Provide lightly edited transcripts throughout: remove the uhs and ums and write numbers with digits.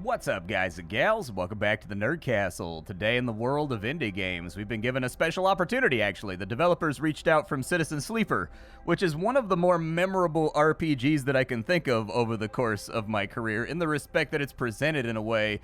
What's up, guys and gals? Welcome back to the Nerd Castle. Today in the world of indie games, we've been given a special opportunity, actually. The developers reached out from Citizen Sleeper, which is one of the more memorable RPGs that I can think of over the course of my career, in the respect that it's presented in a way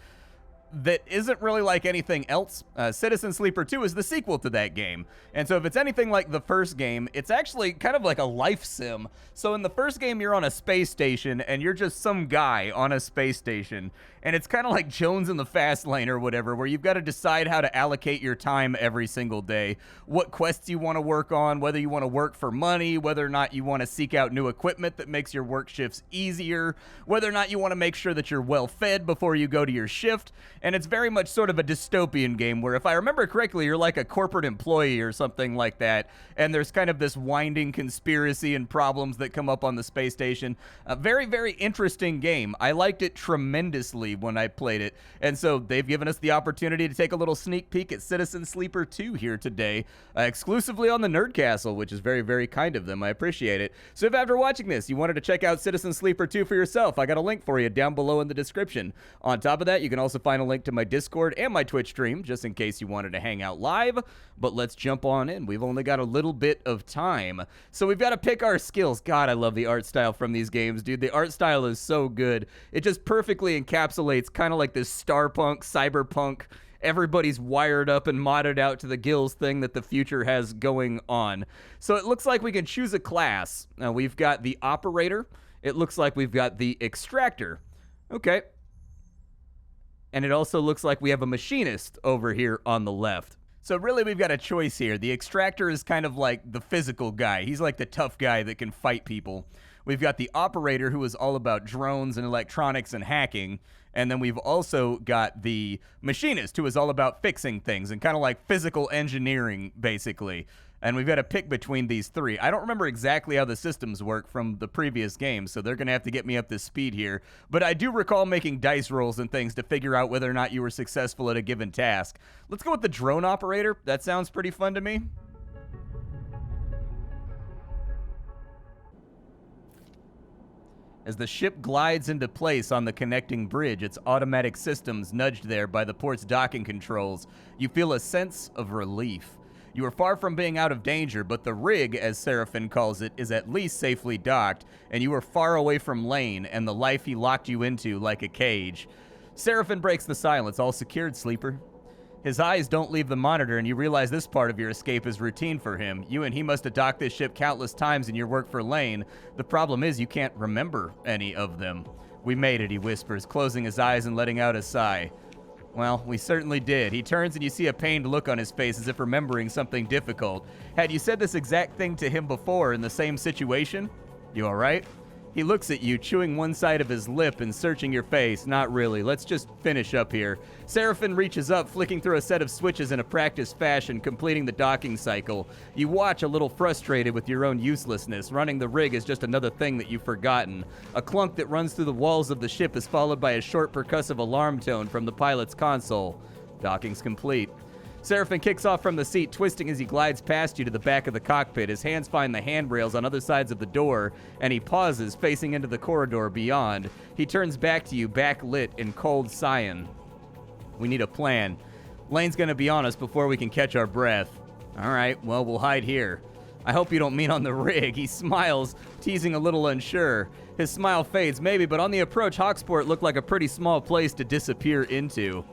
that isn't really like anything else. Citizen Sleeper 2 is the sequel to that game. And so if it's anything like the first game, it's actually kind of like a life sim. So in the first game, you're on a space station, and you're just some guy on a space station. And it's kind of like Jones in the Fast Lane or whatever, where you've got to decide how to allocate your time every single day, what quests you want to work on, whether you want to work for money, whether or not you want to seek out new equipment that makes your work shifts easier, whether or not you want to make sure that you're well fed before you go to your shift. And it's very much sort of a dystopian game where, if I remember correctly, you're like a corporate employee or something like that, and there's kind of this winding conspiracy and problems that come up on the space station. A very, very interesting game. I liked it tremendously when I played it, and so they've given us the opportunity to take a little sneak peek at Citizen Sleeper 2 here today, exclusively on the Nerd Castle, which is very, very kind of them. I appreciate it. So if after watching this, you wanted to check out Citizen Sleeper 2 for yourself, I got a link for you down below in the description. On top of that, you can also find a link to my Discord and my Twitch stream, just in case you wanted to hang out live. But let's jump on in. We've only got a little bit of time, so we've got to pick our skills. God, I love the art style from these games, dude. The art style is so good. It just perfectly encapsulates kind of like this starpunk, cyberpunk, everybody's wired up and modded out to the gills thing that the future has going on. So it looks like we can choose a class. Now we've got the operator. It looks like we've got the extractor. Okay. And it also looks like we have a machinist over here on the left. So really, we've got a choice here. The extractor is kind of like the physical guy. He's like the tough guy that can fight people. We've got the operator, who is all about drones and electronics and hacking. And then we've also got the machinist, who is all about fixing things and kind of like physical engineering, basically. And we've got to pick between these three. I don't remember exactly how the systems work from the previous game, so they're going to have to get me up to speed here. But I do recall making dice rolls and things to figure out whether or not you were successful at a given task. Let's go with the drone operator. That sounds pretty fun to me. As the ship glides into place on the connecting bridge, its automatic systems nudged there by the port's docking controls, you feel a sense of relief. You are far from being out of danger, but the rig, as Seraphin calls it, is at least safely docked, and you are far away from Lane and the life he locked you into like a cage. Seraphin breaks the silence. All secured, Sleeper. His eyes don't leave the monitor, and you realize this part of your escape is routine for him. You and he must have docked this ship countless times in your work for Lane. The problem is you can't remember any of them. We made it, he whispers, closing his eyes and letting out a sigh. Well, we certainly did. He turns and you see a pained look on his face as if remembering something difficult. Had you said this exact thing to him before in the same situation? You all right? He looks at you, chewing one side of his lip and searching your face. Not really. Let's just finish up here. Seraphin reaches up, flicking through a set of switches in a practiced fashion, completing the docking cycle. You watch, a little frustrated with your own uselessness. Running the rig is just another thing that you've forgotten. A clunk that runs through the walls of the ship is followed by a short percussive alarm tone from the pilot's console. Docking's complete. Seraphin kicks off from the seat, twisting as he glides past you to the back of the cockpit. His hands find the handrails on other sides of the door, and he pauses, facing into the corridor beyond. He turns back to you, backlit in cold cyan. We need a plan. Lane's gonna be on us before we can catch our breath. All right, well, we'll hide here. I hope you don't mean on the rig. He smiles, teasing a little unsure. His smile fades, maybe, but on the approach, Hexport looked like a pretty small place to disappear into.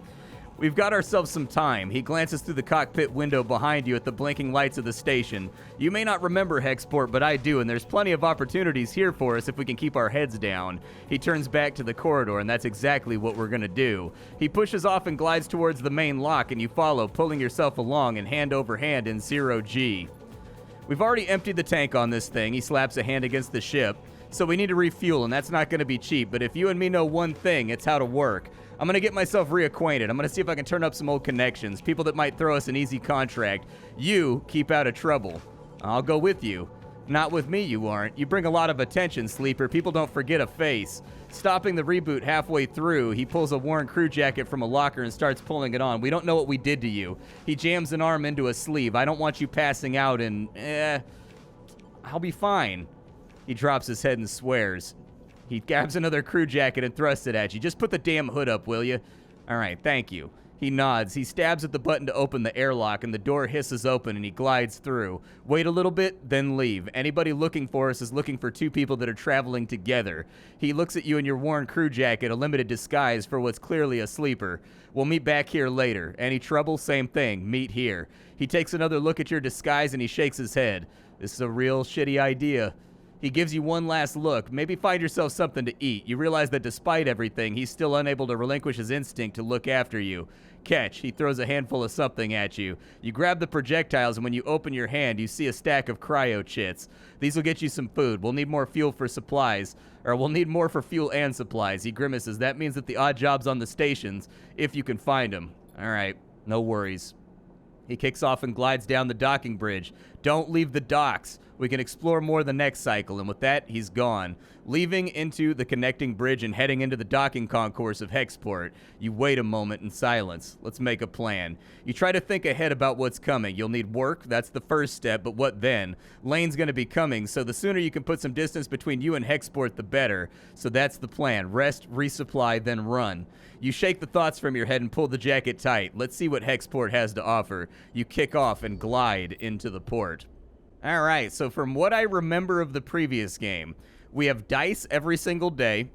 We've got ourselves some time. He glances through the cockpit window behind you at the blinking lights of the station. You may not remember Hexport, but I do, and there's plenty of opportunities here for us if we can keep our heads down. He turns back to the corridor, and that's exactly what we're gonna do. He pushes off and glides towards the main lock, and you follow, pulling yourself along and hand over hand in 0G. We've already emptied the tank on this thing. He slaps a hand against the ship. So we need to refuel, and that's not gonna be cheap, but if you and me know one thing, it's how to work. I'm going to get myself reacquainted. I'm going to see if I can turn up some old connections, people that might throw us an easy contract. You keep out of trouble. I'll go with you. Not with me, you aren't. You bring a lot of attention, Sleeper. People don't forget a face. Stopping the reboot halfway through, he pulls a worn crew jacket from a locker and starts pulling it on. We don't know what we did to you. He jams an arm into a sleeve. I don't want you passing out and, I'll be fine. He drops his head and swears. He grabs another crew jacket and thrusts it at you. Just put the damn hood up, will you? All right, thank you. He nods. He stabs at the button to open the airlock, and the door hisses open, and he glides through. Wait a little bit, then leave. Anybody looking for us is looking for two people that are traveling together. He looks at you in your worn crew jacket, a limited disguise for what's clearly a sleeper. We'll meet back here later. Any trouble? Same thing. Meet here. He takes another look at your disguise, and he shakes his head. This is a real shitty idea. He gives you one last look. Maybe find yourself something to eat. You realize that despite everything, he's still unable to relinquish his instinct to look after you. Catch. He throws a handful of something at you. You grab the projectiles, and when you open your hand, you see a stack of cryo chits. These will get you some food. We'll need more fuel for supplies. Or we'll need more for fuel and supplies. He grimaces. That means that the odd jobs on the stations, if you can find them. All right. No worries. He kicks off and glides down the docking bridge. Don't leave the docks. We can explore more the next cycle, and with that, he's gone. Leaving into the connecting bridge and heading into the docking concourse of Hexport, you wait a moment in silence. Let's make a plan. You try to think ahead about what's coming. You'll need work, that's the first step, but what then? Lane's gonna be coming, so the sooner you can put some distance between you and Hexport, the better. So that's the plan. Rest, resupply, then run. You shake the thoughts from your head and pull the jacket tight. Let's see what Hexport has to offer. You kick off and glide into the port. All right, so from what I remember of the previous game, we have dice every single day,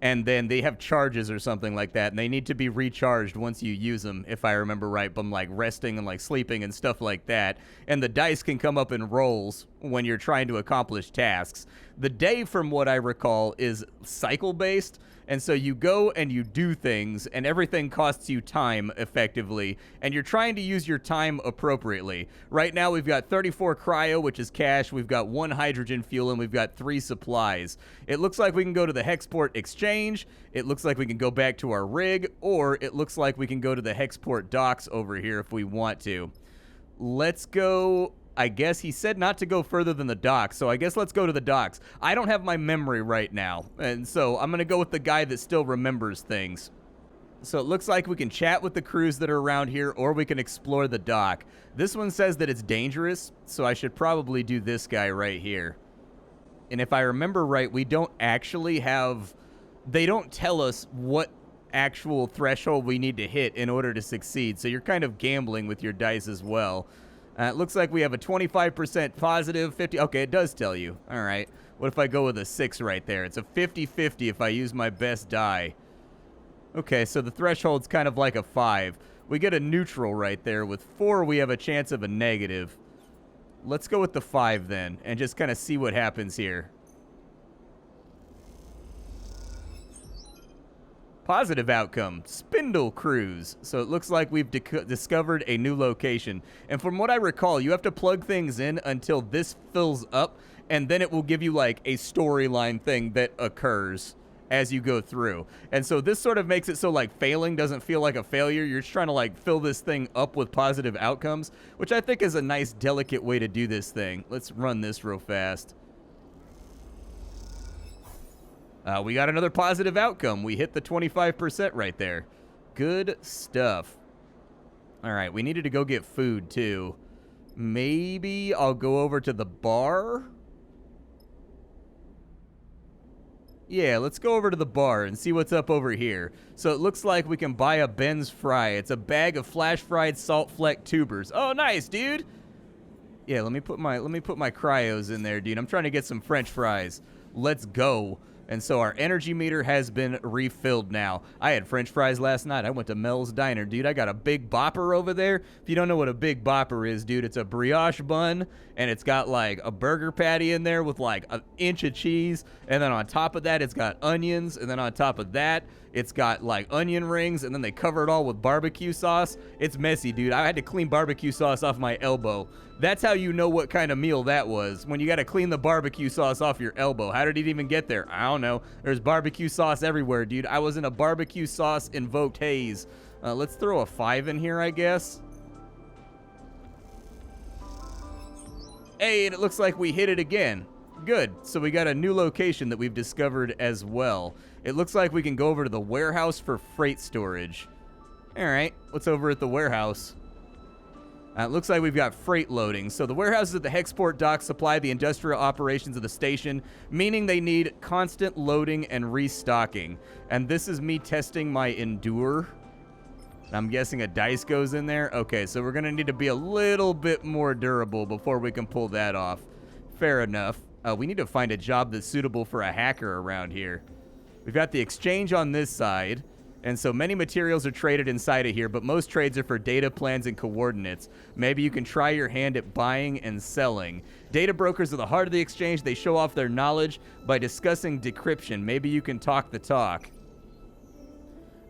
and then they have charges or something like that, and they need to be recharged once you use them, if I remember right, but like resting and like sleeping and stuff like that. And the dice can come up in rolls when you're trying to accomplish tasks. The day, from what I recall, is cycle-based, and so you go and you do things, and everything costs you time, effectively, and you're trying to use your time appropriately. Right now, we've got 34 cryo, which is cash, we've got 1 hydrogen fuel, and we've got 3 supplies. It looks like we can go to the Hexport exchange, it looks like we can go back to our rig, or it looks like we can go to the Hexport docks over here if we want to. Let's go... I guess he said not to go further than the docks, so I guess let's go to the docks. I don't have my memory right now, and so I'm going to go with the guy that still remembers things. So it looks like we can chat with the crews that are around here, or we can explore the dock. This one says that it's dangerous, so I should probably do this guy right here. And if I remember right, we don't actually have... They don't tell us what actual threshold we need to hit in order to succeed, so you're kind of gambling with your dice as well. It looks like we have a 25% positive, 50... Okay, it does tell you. All right. What if I go with a 6 right there? It's a 50-50 if I use my best die. Okay, so the threshold's kind of like a 5. We get a neutral right there. With 4, we have a chance of a negative. Let's go with the 5 then, and just kind of see what happens here. Positive outcome, Spindle Cruise. So it looks like we've discovered a new location. And from what I recall, you have to plug things in until this fills up, and then it will give you like a storyline thing that occurs as you go through. And so this sort of makes it so like failing doesn't feel like a failure. You're just trying to like fill this thing up with positive outcomes, which I think is a nice, delicate way to do this thing. Let's run this real fast. We got another positive outcome. We hit the 25% right there. Good stuff. All right, we needed to go get food, too. Maybe I'll go over to the bar? Yeah, let's go over to the bar and see what's up over here. So it looks like we can buy a Ben's Fry. It's a bag of flash-fried salt fleck tubers. Oh, nice, dude. Yeah, let me put my cryos in there, dude. I'm trying to get some French fries. Let's go. And so our energy meter has been refilled now. I had French fries last night. I went to Mel's Diner, dude. I got a Big Bopper over there. If you don't know what a Big Bopper is, dude, it's a brioche bun, and it's got like a burger patty in there with like an inch of cheese, and then on top of that, it's got onions, and then on top of that, it's got like onion rings, and then they cover it all with barbecue sauce. It's messy, dude. I had to clean barbecue sauce off my elbow. That's how you know what kind of meal that was, when you got to clean the barbecue sauce off your elbow. How did it even get there? I don't know. There's barbecue sauce everywhere, dude. I was in a barbecue sauce invoked haze. Let's throw a 5 in here, I guess. Hey, and it looks like we hit it again. Good. So we got a new location that we've discovered as well. It looks like we can go over to the warehouse for freight storage. All right, what's over at the warehouse? It looks like we've got freight loading. So the warehouses at the Hexport dock supply the industrial operations of the station, meaning they need constant loading and restocking. And this is me testing my Endure. I'm guessing a dice goes in there. Okay, so we're going to need to be a little bit more durable before we can pull that off. Fair enough. We need to find a job that's suitable for a hacker around here. We've got the exchange on this side. And so many materials are traded inside of here, but most trades are for data plans and coordinates. Maybe you can try your hand at buying and selling. Data brokers are the heart of the exchange. They show off their knowledge by discussing decryption. Maybe you can talk the talk.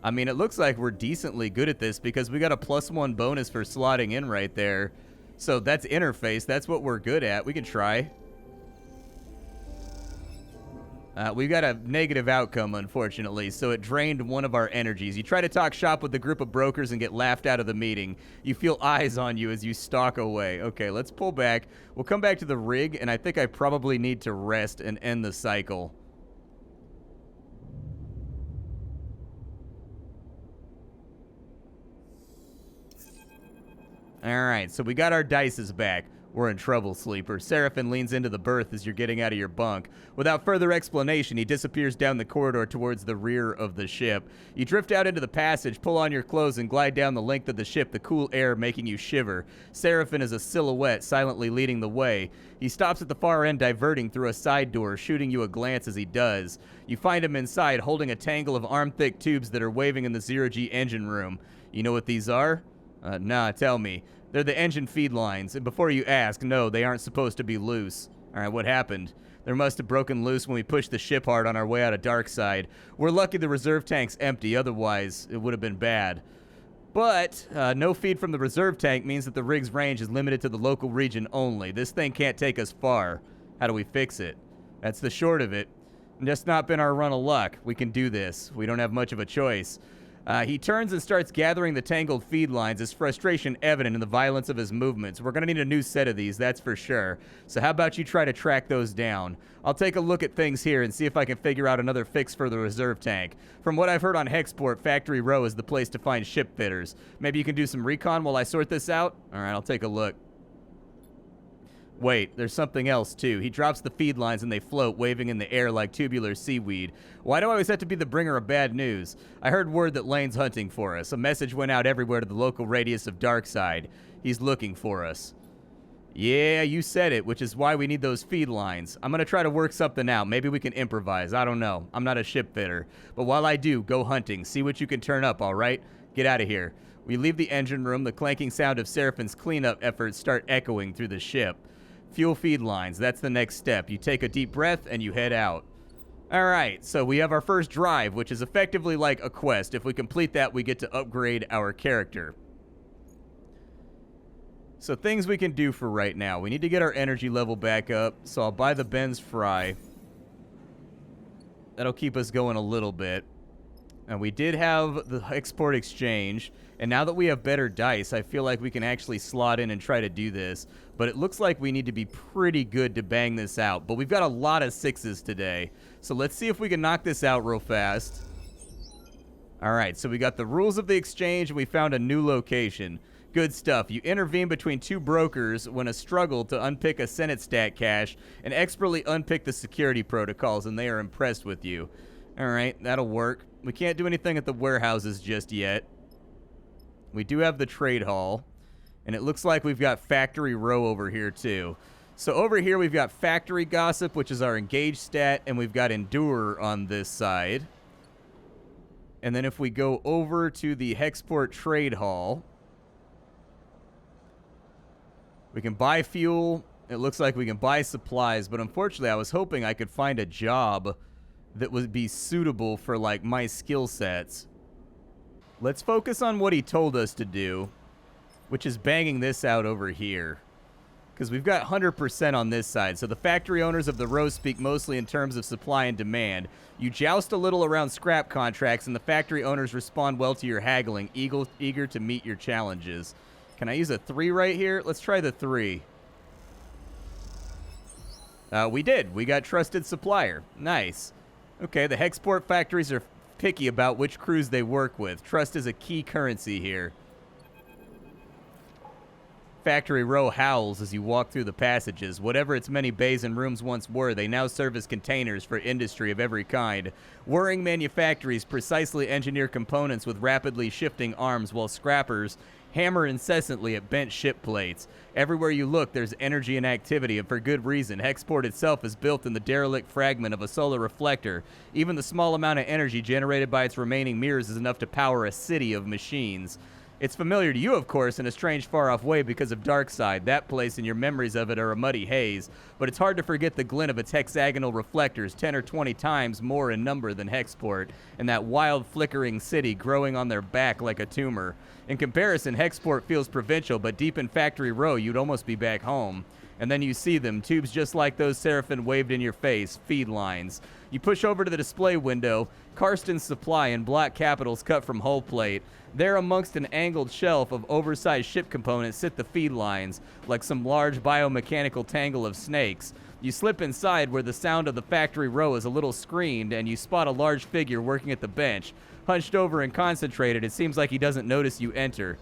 I mean, it looks like we're decently good at this because we got a +1 bonus for slotting in right there. So that's interface. That's what we're good at. We can try. We've got a negative outcome, unfortunately, so it drained one of our energies. You try to talk shop with a group of brokers and get laughed out of the meeting. You feel eyes on you as you stalk away. Okay, let's pull back. We'll come back to the rig, and I think I probably need to rest and end the cycle. All right, so we got our dices back. We're in trouble, sleeper. Seraphin leans into the berth as you're getting out of your bunk. Without further explanation, he disappears down the corridor towards the rear of the ship. You drift out into the passage, pull on your clothes, and glide down the length of the ship, the cool air making you shiver. Seraphin is a silhouette, silently leading the way. He stops at the far end, diverting through a side door, shooting you a glance as he does. You find him inside, holding a tangle of arm-thick tubes that are waving in the zero-G engine room. You know what these are? Nah, tell me. They're the engine feed lines, and before you ask, no, they aren't supposed to be loose. Alright, what happened? They must have broken loose when we pushed the ship hard on our way out of Darkside. We're lucky the reserve tank's empty, otherwise it would have been bad. But, no feed from the reserve tank means that the rig's range is limited to the local region only. This thing can't take us far. How do we fix it? That's the short of it. Just not been our run of luck. We can do this. We don't have much of a choice. He turns and starts gathering the tangled feed lines, his frustration evident in the violence of his movements. We're going to need a new set of these, that's for sure. So how about you try to track those down? I'll take a look at things here and see if I can figure out another fix for the reserve tank. From what I've heard on Hexport, Factory Row is the place to find ship fitters. Maybe you can do some recon while I sort this out? Alright, I'll take a look. Wait, there's something else, too. He drops the feed lines and they float, waving in the air like tubular seaweed. Why do I always have to be the bringer of bad news? I heard word that Lane's hunting for us. A message went out everywhere to the local radius of Darkside. He's looking for us. Yeah, you said it, which is why we need those feed lines. I'm gonna try to work something out. Maybe we can improvise. I don't know. I'm not a ship fitter. But while I do, go hunting. See what you can turn up, all right? Get out of here. We leave the engine room. The clanking sound of Seraphin's cleanup efforts start echoing through the ship. Fuel feed lines, that's the next step. You take a deep breath and you head out. Alright, so we have our first drive, which is effectively like a quest. If we complete that, we get to upgrade our character. So things we can do for right now. We need to get our energy level back up, so I'll buy the Ben's Fry. That'll keep us going a little bit. And we did have the Hexport exchange, and now that we have better dice, I feel like we can actually slot in and try to do this. But it looks like we need to be pretty good to bang this out. But we've got a lot of 6s today. So let's see if we can knock this out real fast. Alright, so we got the rules of the exchange, and we found a new location. Good stuff. You intervene between two brokers when a struggle to unpick a Senate stat cache and expertly unpick the security protocols, and they are impressed with you. Alright, that'll work. We can't do anything at the warehouses just yet. We do have the trade hall. And it looks like we've got Factory Row over here, too. So over here, we've got Factory Gossip, which is our engaged stat, and we've got Endure on this side. And then if we go over to the Hexport Trade Hall, we can buy fuel. It looks like we can buy supplies, but unfortunately, I was hoping I could find a job that would be suitable for, like, my skill sets. Let's focus on what he told us to do, which is banging this out over here. Because we've got 100% on this side. So the factory owners of the row speak mostly in terms of supply and demand. You joust a little around scrap contracts, and the factory owners respond well to your haggling, eager to meet your challenges. Can I use a 3 right here? Let's try the 3. We did. We got trusted supplier. Nice. Okay, the Hexport factories are picky about which crews they work with. Trust is a key currency here. Factory Row howls as you walk through the passages. Whatever its many bays and rooms once were, they now serve as containers for industry of every kind. Whirring manufactories precisely engineer components with rapidly shifting arms, while scrappers hammer incessantly at bent ship plates. Everywhere you look, there's energy and activity, and for good reason. Hexport itself is built in the derelict fragment of a solar reflector. Even the small amount of energy generated by its remaining mirrors is enough to power a city of machines. It's familiar to you, of course, in a strange, far-off way because of Darkside. That place and your memories of it are a muddy haze, but it's hard to forget the glint of its hexagonal reflectors, 10 or 20 times more in number than Hexport, and that wild, flickering city growing on their back like a tumor. In comparison, Hexport feels provincial, but deep in Factory Row, you'd almost be back home. And then you see them, tubes just like those Seraphim waved in your face, feed lines. You push over to the display window, Karsten's Supply in black capitals cut from hull plate. There amongst an angled shelf of oversized ship components sit the feed lines, like some large biomechanical tangle of snakes. You slip inside where the sound of the Factory Row is a little screened, and you spot a large figure working at the bench. Hunched over and concentrated, it seems like he doesn't notice you enter.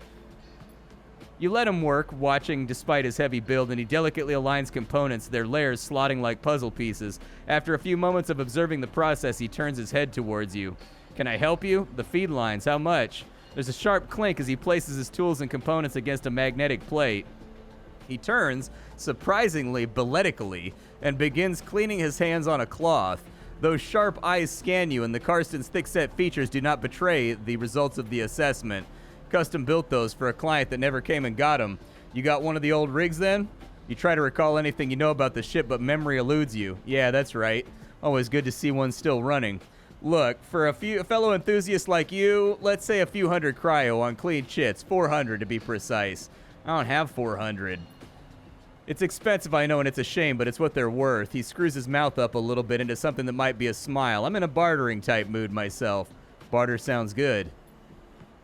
You let him work, watching despite his heavy build, and he delicately aligns components, their layers slotting like puzzle pieces. After a few moments of observing the process, he turns his head towards you. Can I help you? The feed lines, how much? There's a sharp clink as he places his tools and components against a magnetic plate. He turns, surprisingly balletically, and begins cleaning his hands on a cloth. Those sharp eyes scan you, and the Karsten's thick-set features do not betray the results of the assessment. Custom built those for a client that never came and got them. You got one of the old rigs then? You try to recall anything you know about the ship, but memory eludes you. Yeah, that's right. Always good to see one still running. Look, for a fellow enthusiast like you, let's say a few hundred cryo on clean chits, 400 to be precise. I don't have 400. It's expensive, I know, and it's a shame, but it's what they're worth. He screws his mouth up a little bit into something that might be a smile. I'm in a bartering type mood myself. Barter sounds good.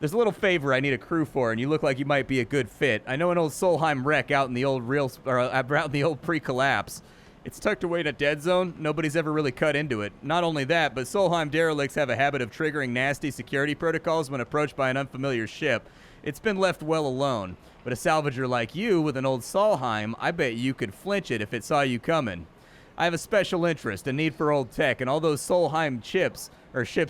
There's a little favor I need a crew for, and you look like you might be a good fit. I know an old Solheim wreck out in the old out in the old pre-collapse. It's tucked away in a dead zone. Nobody's ever really cut into it. Not only that, but Solheim derelicts have a habit of triggering nasty security protocols when approached by an unfamiliar ship. It's been left well alone. But a salvager like you with an old Solheim, I bet you could flinch it if it saw you coming. I have a special interest, a need for old tech, and all those Solheim ships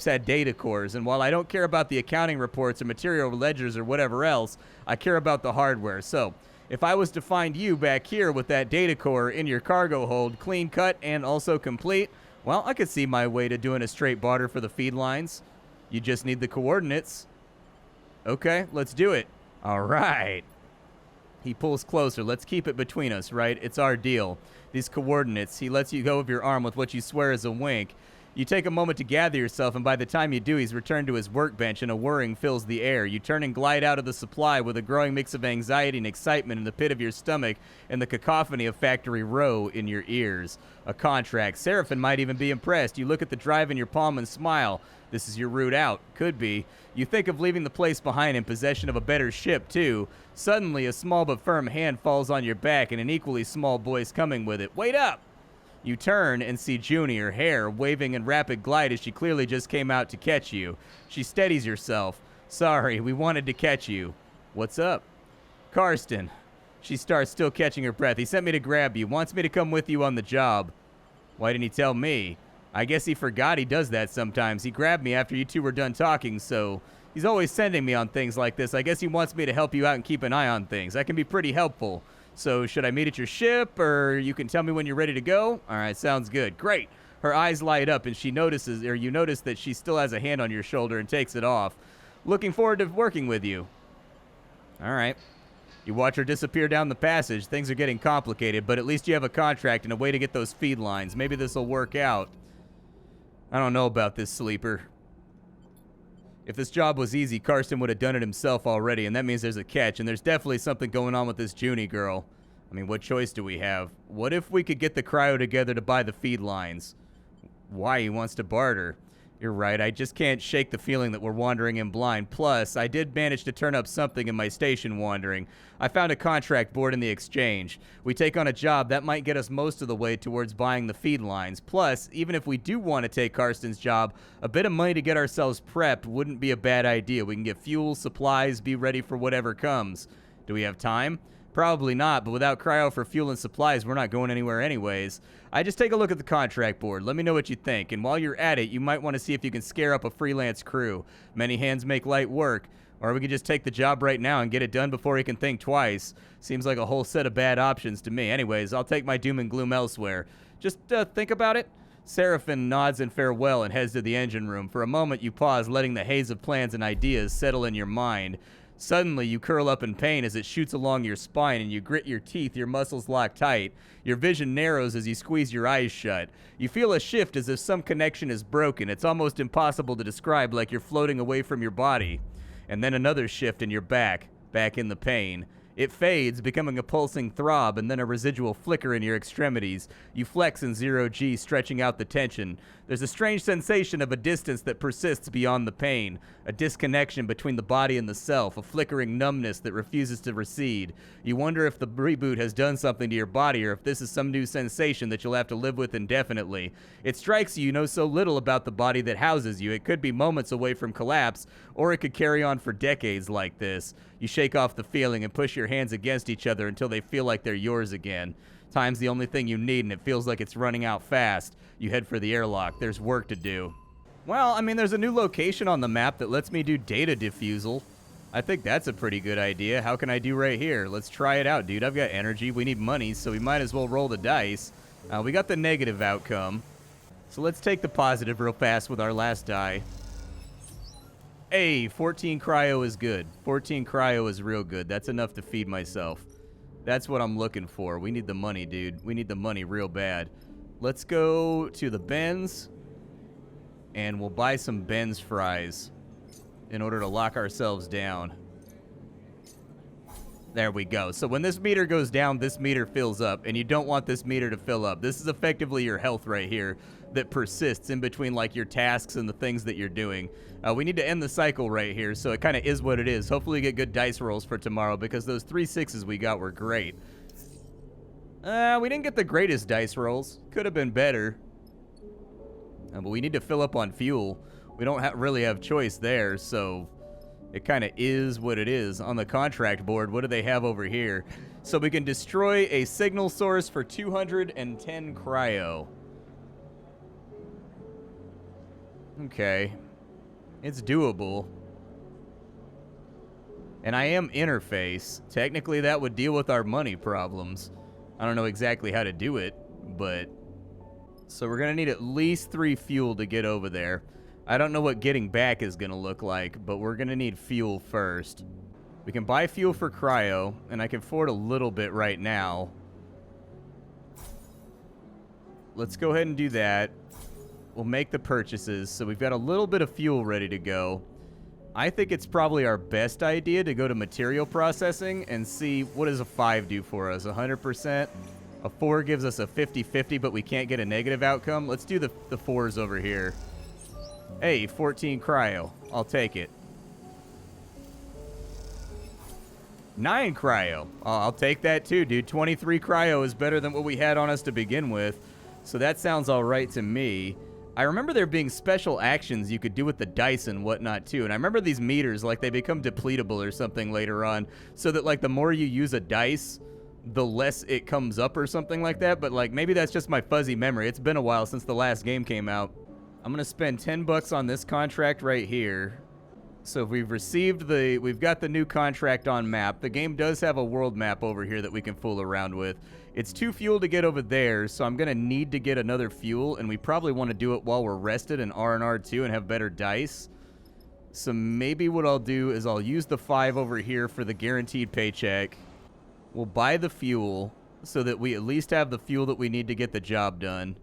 had data cores, and while I don't care about the accounting reports or material ledgers or whatever else, I care about the hardware. So, if I was to find you back here with that data core in your cargo hold, clean cut and also complete, well, I could see my way to doing a straight barter for the feed lines. You just need the coordinates. Okay, let's do it. All right. He pulls closer. Let's keep it between us, right? It's our deal. These coordinates. He lets you go of your arm with what you swear is a wink. You take a moment to gather yourself, and by the time you do, he's returned to his workbench, and a whirring fills the air. You turn and glide out of the supply with a growing mix of anxiety and excitement in the pit of your stomach and the cacophony of Factory Row in your ears. A contract. Seraphim might even be impressed. You look at the drive in your palm and smile. This is your route out. Could be. You think of leaving the place behind in possession of a better ship, too. Suddenly, a small but firm hand falls on your back, and an equally small voice coming with it. Wait up! You turn and see Junior, hair waving in rapid glide as she clearly just came out to catch you. She steadies herself. Sorry, we wanted to catch you. What's up? Karsten. She starts, still catching her breath. He sent me to grab you. Wants me to come with you on the job. Why didn't he tell me? I guess he forgot he does that sometimes. He grabbed me after you two were done talking, so he's always sending me on things like this. I guess he wants me to help you out and keep an eye on things. I can be pretty helpful. So should I meet at your ship, or you can tell me when you're ready to go? All right, sounds good. Great. Her eyes light up, and you notice that she still has a hand on your shoulder and takes it off. Looking forward to working with you. All right. You watch her disappear down the passage. Things are getting complicated, but at least you have a contract and a way to get those feed lines. Maybe this will work out. I don't know about this, sleeper. If this job was easy, Karsten would have done it himself already, and that means there's a catch, and there's definitely something going on with this Junie girl. I mean, what choice do we have? What if we could get the cryo together to buy the feed lines? Why he wants to barter? You're right, I just can't shake the feeling that we're wandering in blind. Plus, I did manage to turn up something in my station wandering. I found a contract board in the exchange. We take on a job that might get us most of the way towards buying the feed lines. Plus, even if we do want to take Karsten's job, a bit of money to get ourselves prepped wouldn't be a bad idea. We can get fuel, supplies, be ready for whatever comes. Do we have time? Probably not, but without cryo for fuel and supplies, we're not going anywhere anyways. I just take a look at the contract board. Let me know what you think. And while you're at it, you might want to see if you can scare up a freelance crew. Many hands make light work. Or we can just take the job right now and get it done before he can think twice. Seems like a whole set of bad options to me. Anyways, I'll take my doom and gloom elsewhere. Just think about it. Seraphin nods in farewell and heads to the engine room. For a moment, you pause, letting the haze of plans and ideas settle in your mind. Suddenly, you curl up in pain as it shoots along your spine and you grit your teeth, your muscles lock tight. Your vision narrows as you squeeze your eyes shut. You feel a shift as if some connection is broken. It's almost impossible to describe, like you're floating away from your body. And then another shift in your back in the pain. It fades, becoming a pulsing throb, and then a residual flicker in your extremities. You flex in 0G, stretching out the tension. There's a strange sensation of a distance that persists beyond the pain, a disconnection between the body and the self, a flickering numbness that refuses to recede. You wonder if the reboot has done something to your body, or if this is some new sensation that you'll have to live with indefinitely. It strikes you know so little about the body that houses you. It could be moments away from collapse, or it could carry on for decades like this. You shake off the feeling and push your hands against each other until they feel like they're yours again. Time's the only thing you need, and it feels like it's running out fast. You head for the airlock. There's work to do. Well, I mean, there's a new location on the map that lets me do data diffusal. I think that's a pretty good idea. How can I do right here? Let's try it out, dude. I've got energy. We need money, so we might as well roll the dice. We got the negative outcome. So let's take the positive real fast with our last die. Hey, 14 cryo is good. 14 cryo is real good. That's enough to feed myself. That's what I'm looking for. We need the money, dude. We need the money real bad. Let's go to the Ben's, and we'll buy some Ben's fries in order to lock ourselves down. There we go. So when this meter goes down, this meter fills up, and you don't want this meter to fill up. This is effectively your health right here that persists in between, like, your tasks and the things that you're doing. We need to end the cycle right here, so it kind of is what it is. Hopefully we get good dice rolls for tomorrow, because those 3 6s we got were great. We didn't get the greatest dice rolls. Could have been better. But we need to fill up on fuel. We don't really have choice there, so it kind of is what it is. On the contract board, what do they have over here? So we can destroy a signal source for 210 cryo. Okay. It's doable. And I am interface. Technically, that would deal with our money problems. I don't know exactly how to do it, but... So we're going to need at least 3 fuel to get over there. I don't know what getting back is going to look like, but we're going to need fuel first. We can buy fuel for cryo, and I can afford a little bit right now. Let's go ahead and do that. We'll make the purchases, so we've got a little bit of fuel ready to go. I think it's probably our best idea to go to material processing and see what does a 5 do for us. 100%. A 4 gives us a 50-50, but we can't get a negative outcome. Let's do the 4s over here. Hey, 14 cryo. I'll take it. 9 cryo. I'll take that too, dude. 23 cryo is better than what we had on us to begin with. So that sounds all right to me. I remember there being special actions you could do with the dice and whatnot too. And I remember these meters, like they become depletable or something later on. So that like the more you use a dice, the less it comes up or something like that. But like maybe that's just my fuzzy memory. It's been a while since the last game came out. I'm going to spend 10 bucks on this contract right here. So if we've got the new contract on map. The game does have a world map over here that we can fool around with. It's 2 fuel to get over there, so I'm going to need to get another fuel, and we probably want to do it while we're rested in R&R 2 and have better dice. So maybe what I'll do is I'll use the 5 over here for the guaranteed paycheck. We'll buy the fuel so that we at least have the fuel that we need to get the job done.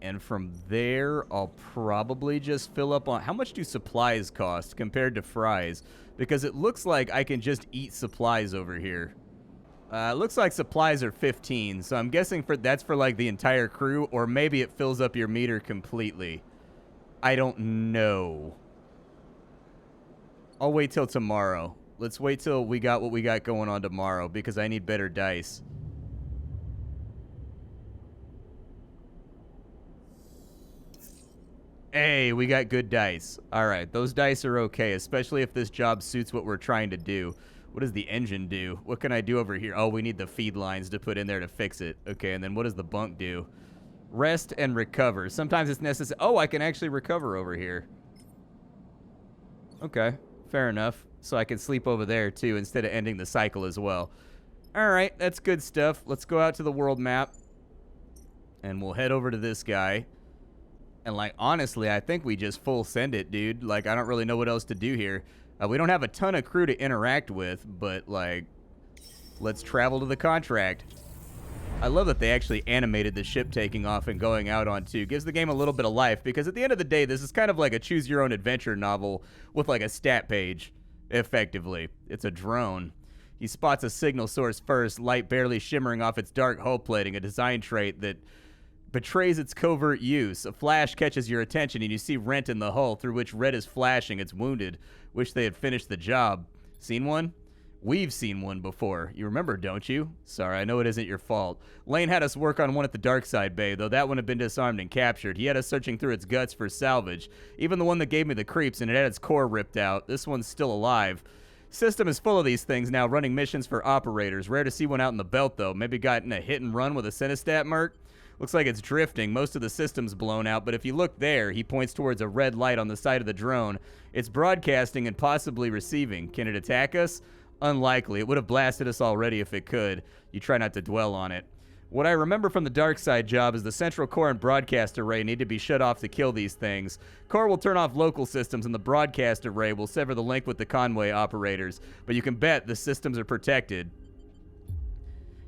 And from there, I'll probably just fill up on... How much do supplies cost compared to fries? Because it looks like I can just eat supplies over here. It looks like supplies are 15, so I'm guessing that's for like the entire crew, or maybe it fills up your meter completely. I don't know. I'll wait till tomorrow. Let's wait till we got what we got going on tomorrow, because I need better dice. Hey, we got good dice. All right, those dice are okay, especially if this job suits what we're trying to do. What does the engine do? What can I do over here? Oh, we need the feed lines to put in there to fix it. Okay, and then what does the bunk do? Rest and recover. Sometimes it's necessary. Oh, I can actually recover over here. Okay, fair enough. So I can sleep over there, too, instead of ending the cycle as well. All right, that's good stuff. Let's go out to the world map. And we'll head over to this guy. And, like, honestly, I think we just full send it, dude. Like, I don't really know what else to do here. We don't have a ton of crew to interact with, but, like, let's travel to the contract. I love that they actually animated the ship taking off and going out on, too. Gives the game a little bit of life, because at the end of the day, this is kind of like a choose-your-own-adventure novel with, like, a stat page, effectively. It's a drone. He spots a signal source first, light barely shimmering off its dark hull plating, a design trait that betrays its covert use. A flash catches your attention, and you see rent in the hull through which red is flashing. It's wounded. Wish they had finished the job. Seen one? We've seen one before. You remember, don't you? Sorry, I know it isn't your fault. Lane had us work on one at the dark side bay, though that one had been disarmed and captured. He had us searching through its guts for salvage. Even the one that gave me the creeps, and it had its core ripped out. This one's still alive. System is full of these things now, running missions for operators. Rare to see one out in the belt, though. Maybe got in a hit and run with a Cinestat mark? Looks like it's drifting. Most of the system's blown out, but if you look there, he points towards a red light on the side of the drone. It's broadcasting and possibly receiving. Can it attack us? Unlikely. It would have blasted us already if it could. You try not to dwell on it. What I remember from the dark side job is the central core and broadcast array need to be shut off to kill these things. Core will turn off local systems and the broadcast array will sever the link with the Conway operators, but you can bet the systems are protected.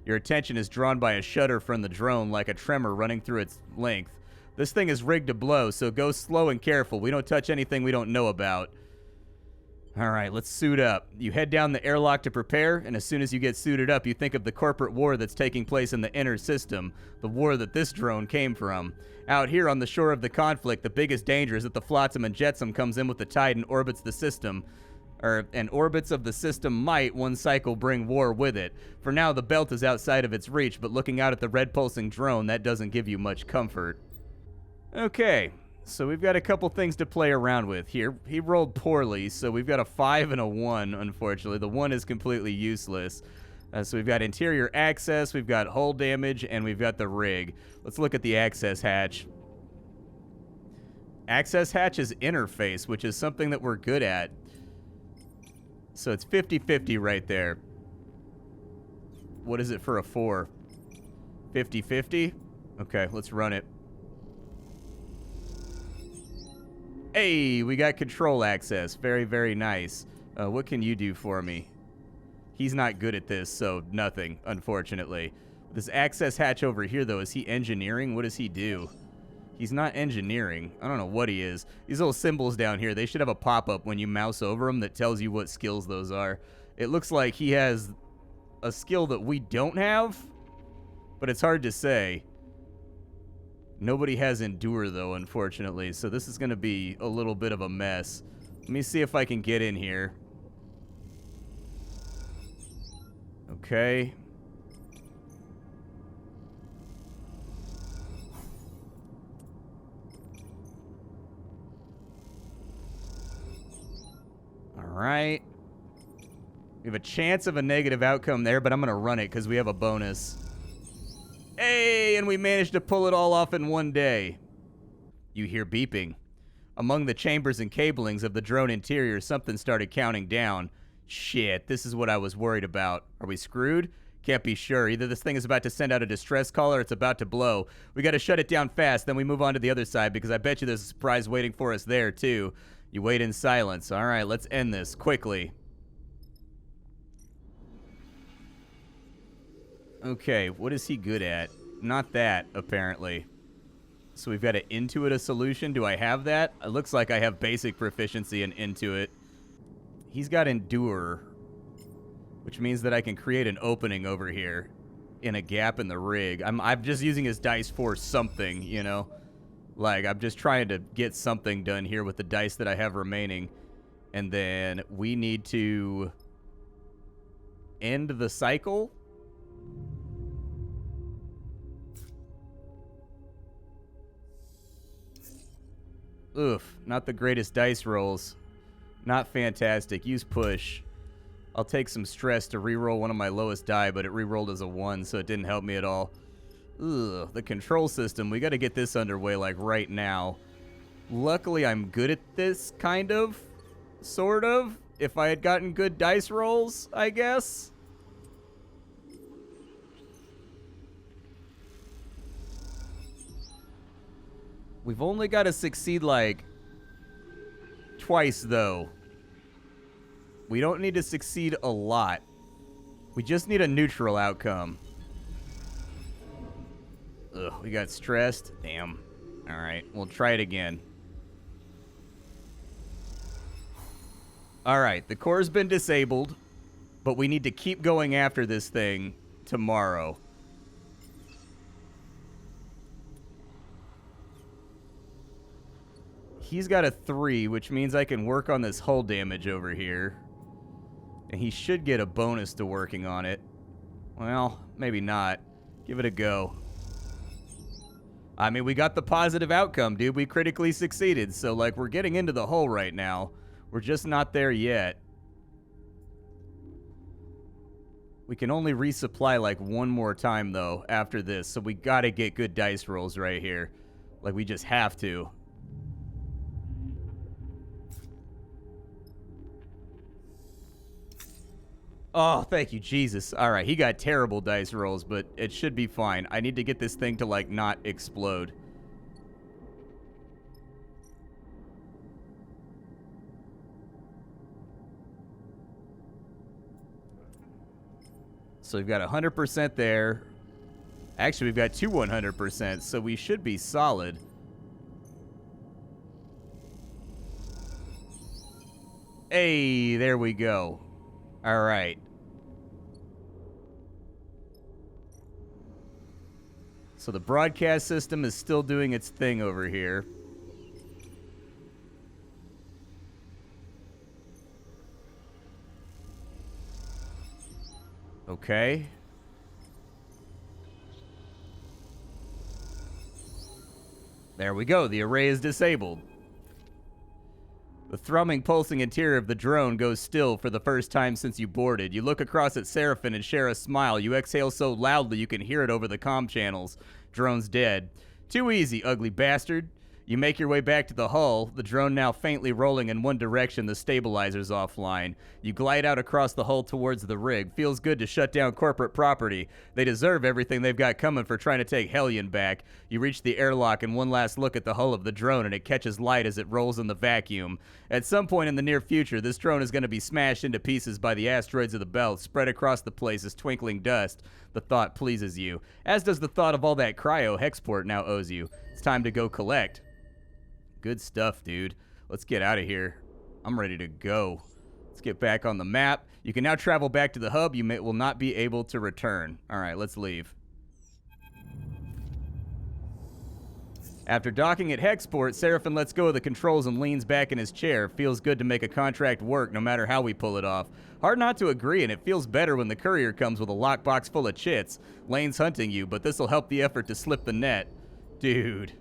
Your attention is drawn by a shudder from the drone, like a tremor running through its length. This thing is rigged to blow, so go slow and careful. We don't touch anything we don't know about. All right, let's suit up. You head down the airlock to prepare, and as soon as you get suited up, you think of the corporate war that's taking place in the inner system, the war that this drone came from. Out here on the shore of the conflict, the biggest danger is that the flotsam and jetsam comes in with the tide and orbits the system. And orbits of the system might, one cycle, bring war with it. For now, the belt is outside of its reach, but looking out at the red pulsing drone, that doesn't give you much comfort. Okay, so we've got a couple things to play around with here. He rolled poorly, so we've got a 5 and a 1, unfortunately. The 1 is completely useless. So we've got interior access, we've got hull damage, and we've got the rig. Let's look at the access hatch. Access hatch is interface, which is something that we're good at. So it's 50-50 right there. What is it for a 4? 50-50? Okay, let's run it. Hey, we got control access. Very, very nice. What can you do for me? He's not good at this, so nothing, unfortunately. This access hatch over here, though, is he engineering? What does he do? He's not engineering. I don't know what he is. These little symbols down here, they should have a pop-up when you mouse over them that tells you what skills those are. It looks like he has a skill that we don't have, but it's hard to say. Nobody has Endure, though, unfortunately, so this is going to be a little bit of a mess. Let me see if I can get in here. Okay. Alright. We have a chance of a negative outcome there, but I'm going to run it because we have a bonus. Hey, and we managed to pull it all off in one day. You hear beeping. Among the chambers and cablings of the drone interior, something started counting down. Shit, this is what I was worried about. Are we screwed? Can't be sure. Either this thing is about to send out a distress call or it's about to blow. We got to shut it down fast, then we move on to the other side because I bet you there's a surprise waiting for us there, too. You wait in silence. All right, let's end this quickly. Okay, what is he good at? Not that, apparently. So we've got an Intuit a solution. Do I have that? It looks like I have basic proficiency in Intuit. He's got Endure, which means that I can create an opening over here in a gap in the rig. I'm just using his dice for something, you know? Like, I'm just trying to get something done here with the dice that I have remaining. And then we need to end the cycle. Oof, not the greatest dice rolls. Not fantastic. Use push. I'll take some stress to reroll one of my lowest die, but it rerolled as a 1, so it didn't help me at all. Ugh, the control system. We got to get this underway, like, right now. Luckily, I'm good at this, kind of. Sort of. If I had gotten good dice rolls, I guess. We've only got to succeed, like, twice, though. We don't need to succeed a lot. We just need a neutral outcome. Ugh, we got stressed. Damn. All right, we'll try it again. All right, the core's been disabled, but we need to keep going after this thing tomorrow. He's got a 3, which means I can work on this hull damage over here. And he should get a bonus to working on it. Well, maybe not. Give it a go. I mean, we got the positive outcome, dude. We critically succeeded. So, like, we're getting into the hull right now. We're just not there yet. We can only resupply, like, one more time, though, after this. So we gotta get good dice rolls right here. Like, we just have to. Oh, thank you, Jesus. All right, he got terrible dice rolls, but it should be fine. I need to get this thing to, like, not explode. So we've got 100% there. Actually, we've got two 100%, so we should be solid. Hey, there we go. All right. So the broadcast system is still doing its thing over here. Okay. There we go. The array is disabled. The thrumming, pulsing interior of the drone goes still for the first time since you boarded. You look across at Seraphim and share a smile. You exhale so loudly you can hear it over the comm channels. Drone's dead. Too easy, ugly bastard. You make your way back to the hull, the drone now faintly rolling in one direction, the stabilizer's offline. You glide out across the hull towards the rig. Feels good to shut down corporate property. They deserve everything they've got coming for trying to take Hellion back. You reach the airlock and one last look at the hull of the drone, and it catches light as it rolls in the vacuum. At some point in the near future, this drone is going to be smashed into pieces by the asteroids of the belt, spread across the place as twinkling dust. The thought pleases you, as does the thought of all that cryo Hexport now owes you. It's time to go collect. Good stuff, dude. Let's get out of here. I'm ready to go. Let's get back on the map. You can now travel back to the hub. You will not be able to return. All right, let's leave. After docking at Hexport, Seraphim lets go of the controls and leans back in his chair. Feels good to make a contract work no matter how we pull it off. Hard not to agree, and it feels better when the courier comes with a lockbox full of chits. Lane's hunting you, but this'll help the effort to slip the net. Dude.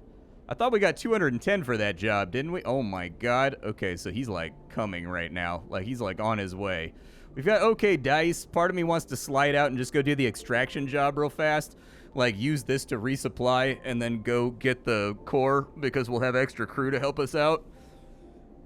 I thought we got 210 for that job, didn't we? Oh my god. Okay, so he's like coming right now. Like he's like on his way. We've got okay dice. Part of me wants to slide out and just go do the extraction job real fast. Like use this to resupply and then go get the core because we'll have extra crew to help us out.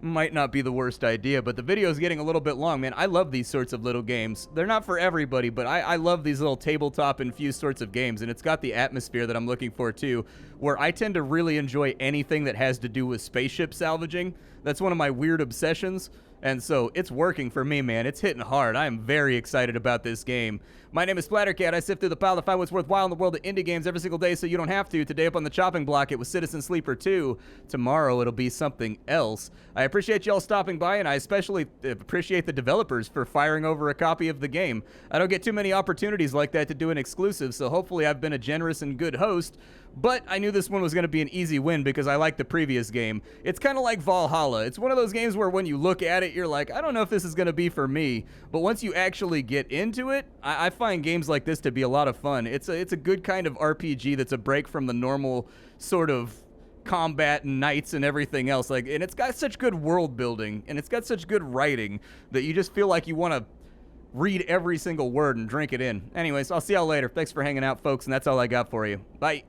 Might not be the worst idea, but the video is getting a little bit long, man. I love these sorts of little games. They're not for everybody, but I love these little tabletop-infused sorts of games, and it's got the atmosphere that I'm looking for, too, where I tend to really enjoy anything that has to do with spaceship salvaging. That's one of my weird obsessions, and so it's working for me, man. It's hitting hard. I am very excited about this game. My name is Splattercat. I sift through the pile to find what's worthwhile in the world of indie games every single day so you don't have to. Today up on the chopping block, it was Citizen Sleeper 2. Tomorrow, it'll be something else. I appreciate y'all stopping by, and I especially appreciate the developers for firing over a copy of the game. I don't get too many opportunities like that to do an exclusive, so hopefully I've been a generous and good host. But I knew this one was going to be an easy win because I liked the previous game. It's kind of like Valhalla. It's one of those games where when you look at it, you're like, I don't know if this is going to be for me. But once you actually get into it, I find games like this to be a lot of fun. It's a good kind of RPG that's a break from the normal sort of combat and knights and everything else. And it's got such good world building and it's got such good writing that you just feel like you want to read every single word and drink it in. Anyways, I'll see y'all later. Thanks for hanging out, folks, and that's all I got for you. Bye.